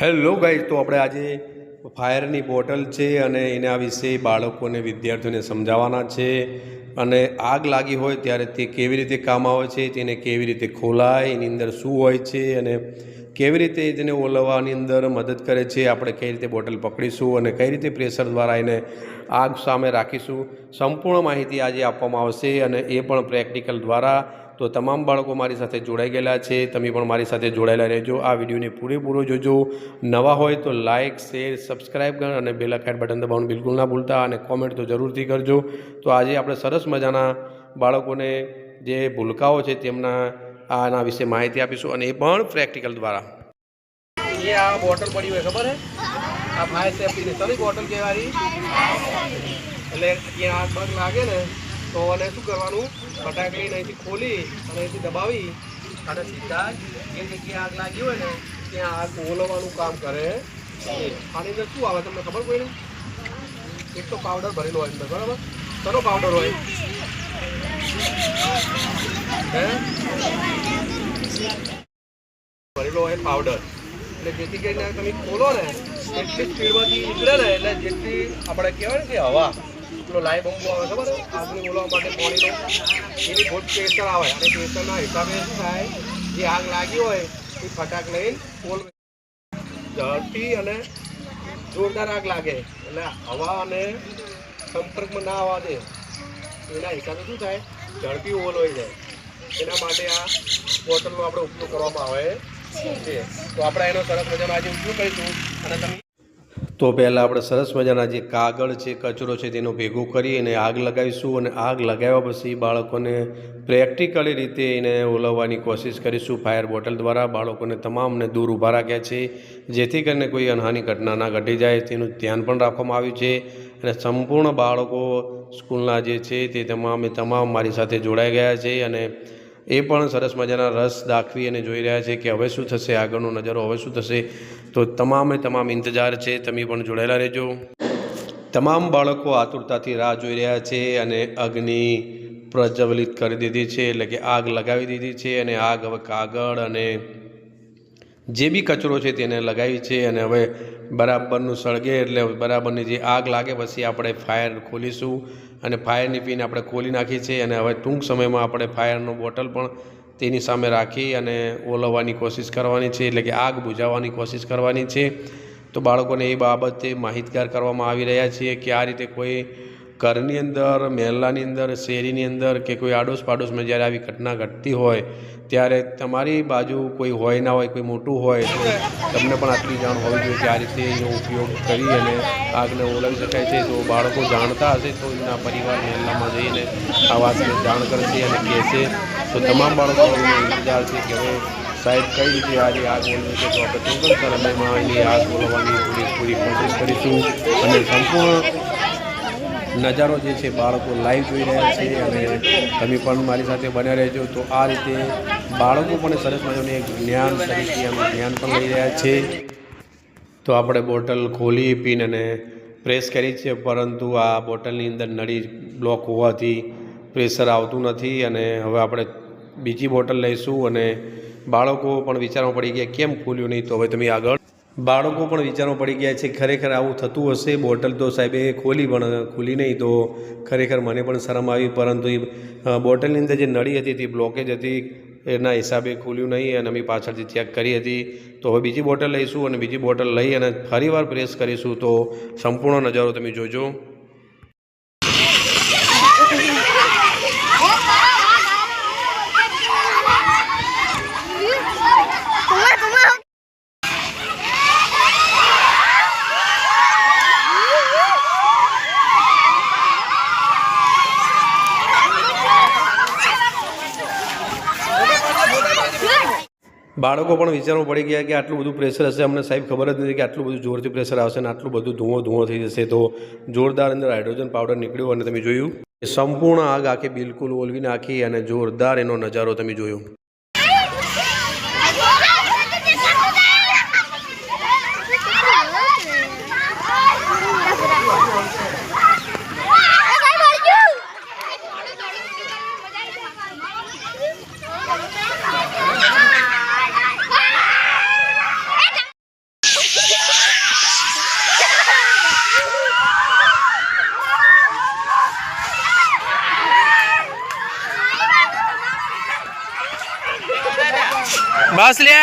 Hello guys, તો આપણે આજે ફાયરની બોટલ છે અને એના વિશે બાળકોને વિદ્યાર્થીઓને સમજાવવાના છે અને આગ લાગી હોય ત્યારે તે કેવી રીતે કામ આવે છે, તેને કેવી રીતે ખોલાય, એની અંદર શું હોય છે અને કેવી રીતે તેને ઓલવવાની અંદર મદદ કરે છે, આપણે કઈ રીતે બોટલ પકડીશું અને કઈ રીતે પ્રેશર દ્વારા એને આગ સામે રાખીશું, સંપૂર્ણ માહિતી આજે આપવામાં આવશે અને એ પણ પ્રેક્ટિકલ દ્વારા। તો તમામ બાળકો મારી સાથે જોડાઈ ગયેલા છે, તમે પણ મારી સાથે જોડાયેલા રહેજો। આ વિડીયોને પૂરેપૂરો જોજો। નવા હોય તો લાઇક, શેર, સબસ્ક્રાઈબ કર અને બેલ આઇકન બટન દબાવવાનું બિલકુલ ના ભૂલતા અને કોમેન્ટ તો જરૂરથી કરજો। તો આજે આપણે સરસ મજાના બાળકોને જે ભૂલકાઓ છે તેમના આના વિશે માહિતી આપીશું અને એ પણ પ્રેક્ટિકલ દ્વારા। ये आ बोतल पड़ी हुई खबर है? आ फायर सेफ्टी ની સરી બોટલ કહેવાય। એટલે કે આગ બગ લાગે ને તો એને શું કરવાનું, ફટાકડી અહીંથી ખોલી અને અહીંથી દબાવી અને સીધા જે જગ્યાએ આગ લાગી હોય ને ત્યાં આગ ઓલવવાનું કામ કરે। આની અંદર શું આવે તમને ખબર કોઈને? એક તો પાવડર ભરેલો હોય અંદર, બરાબર? કયો પાવડર હોય? ભરેલો હોય પાવડર, એટલે જેથી કરીને તમે ખોલો ને એટલી સ્પીડમાંથી નીકળે ને, એટલે જેટલી આપણે કહેવાય ને કે હવા પેલો લાઈ બંબો આવે ખબર છે આગને ઓલવા માટે પાણીનો, એની બહુ પ્રેશર આવે અને પ્રેશરના હિસાબે શું થાય, જે આગ લાગી હોય એ ફટાક લઈને ઓલવે ઝડપી અને જોરદાર આગ લાગે એટલે હવા અને સંપર્કમાં ના આવવા દે, એના હિસાબે શું થાય, ઝડપી ઓલવાઈ જાય। એના માટે આ બોટલનો આપણે ઉપયોગ કરવામાં આવે છે। તો આપણે એનો સરસ મજાનો આજે ઉપયોગ કરીશું અને તમે તો પહેલાં આપણે સરસ મજાના જે કાગળ છે, કચરો છે તેનો ભેગો કરી અને આગ લગાવીશું અને આગ લગાવ્યા પછી બાળકોને પ્રેક્ટિકલી રીતે એને ઓલવવાની કોશિશ કરીશું ફાયર બોટલ દ્વારા। બાળકોને તમામને દૂર ઊભા રાખ્યા છે જેથી કરીને કોઈ અનહાની ઘટના ના ઘટી જાય તેનું ધ્યાન પણ રાખવામાં આવ્યું છે અને સંપૂર્ણ બાળકો સ્કૂલના જે છે તે તમામ મારી સાથે જોડાઈ ગયા છે અને એ પણ સરસ મજાના રસ દાખવી અને જોઈ રહ્યા છે કે હવે શું થશે, આગળનો નજારો હવે શું થશે। તો તમામ ઇંતજાર છે, તમે પણ જોડાયેલા રહેજો। તમામ બાળકો આતુરતાથી રાહ જોઈ રહ્યા છે અને અગ્નિ પ્રજ્વલિત કરી દીધી છે, એટલે કે આગ લગાવી દીધી છે અને આગ હવે કાગળ અને જે બી કચરો છે તેને લગાવી છે અને હવે બરાબરનું સળગે એટલે બરાબરની જે આગ લાગે પછી આપણે ફાયર ખોલીશું અને ફાયરની પિન આપણે ખોલી નાખી છે અને હવે ટૂંક સમયમાં આપણે ફાયરનો બોટલ પણ તેની સામે રાખી અને ઓલવવાની કોશિશ કરવાની છે, એટલે કે આગ બુઝાવવાની કોશિશ કરવાની છે। તો બાળકોને એ બાબતે માહિતગાર કરવામાં આવી રહ્યા છીએ કે આ રીતે કોઈ ઘરની અંદર, મહેલાની અંદર, શેરીની અંદર કે કોઈ આડોશ પાડોશમાં જ્યારે આવી ઘટના ઘટતી હોય ત્યારે તમારી બાજુ કોઈ હોય ના હોય, કોઈ મોટું હોય તો તમને પણ આટલી જાણ હોવી જોઈએ કે આ રીતે એનો ઉપયોગ કરી અને આગને ઓલવી શકાય છે। તો બાળકો જાણતા હશે તો એના પરિવાર મહેલામાં જઈને આ વાતને જાણ કરશે અને કહેશે। તો તમામ બાળકોનો ઇંતજાર છે કે હવે સાહેબ કઈ રીતે આજે આગ ઓલવી છે, તો આપણે ટૂંક જ સમયમાં એની આગ ઓલવવાની પૂરી કોશિશ કરીશું અને સંપૂર્ણ નજારો જે છે બાળકો લાઈવ જોઈ રહ્યા છે અને તમે પણ મારી સાથે બન્યા રહેજો। તો આ રીતે બાળકો પણ સરસ મજાનું એક જ્ઞાન તરીકે જ્ઞાન પણ લઈ રહ્યા છે। તો આપણે બોટલ ખોલી પીને અને પ્રેસ કરી છે, પરંતુ આ બોટલની અંદર નળી બ્લોક હોવાથી પ્રેશર આવતું નથી અને હવે આપણે બીજી બોટલ લઈશું અને બાળકો પણ વિચારવા પડી ગયા કેમ ખોલ્યું નહીં। તો હવે તમે આગળ બાળકો પણ વિચારવા પડી ગયા છે ખરેખર આવું થતું હશે, બોટલ તો સાહેબે ખોલી પણ ખુલી નહીં, તો ખરેખર મને પણ શરમ આવી, પરંતુ એ બોટલની અંદર જે નળી હતી તે બ્લોકેજ હતી એના હિસાબે ખુલ્યું નહીં અને અમે પાછળથી ચેક કરી હતી। તો હવે બીજી બોટલ લઈશું અને બીજી બોટલ લઈ અને ફરીવાર પ્રેસ કરીશું તો સંપૂર્ણ નજારો તમે જોજો। બાળકો પણ વિચારવા પડી ગયા કે આટલું બધું પ્રેશર હશે, અમને સાહેબ ખબર જ નથી કે આટલું બધું જોરથી પ્રેશર આવશે અને આટલું બધું ધુઓ થઈ જશે। તો જોરદાર અંદર હાઇડ્રોજન પાવડર નીકળ્યો અને તમે જોયું સંપૂર્ણ આગ આખી બિલકુલ ઓલવી નાખી અને જોરદાર એનો નજારો તમે જોયો। બસ લે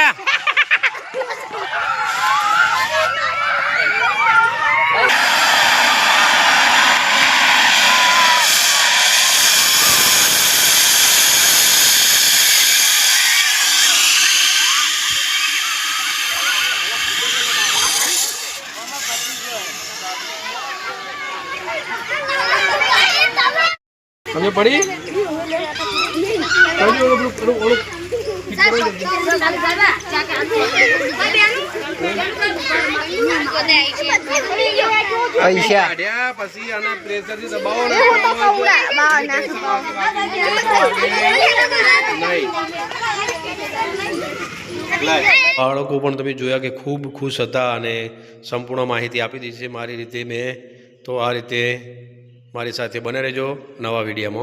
સમજ પડી પૈસા પછી આના પ્રેશર થી દબાવો ને બાળકો પણ તમે જોયા કે ખૂબ ખુશ હતા અને સંપૂર્ણ માહિતી આપી દીધી છે મારી રીતે મેં તો આ રીતે મારી સાથે બને રહેજો નવા વિડીયોમાં.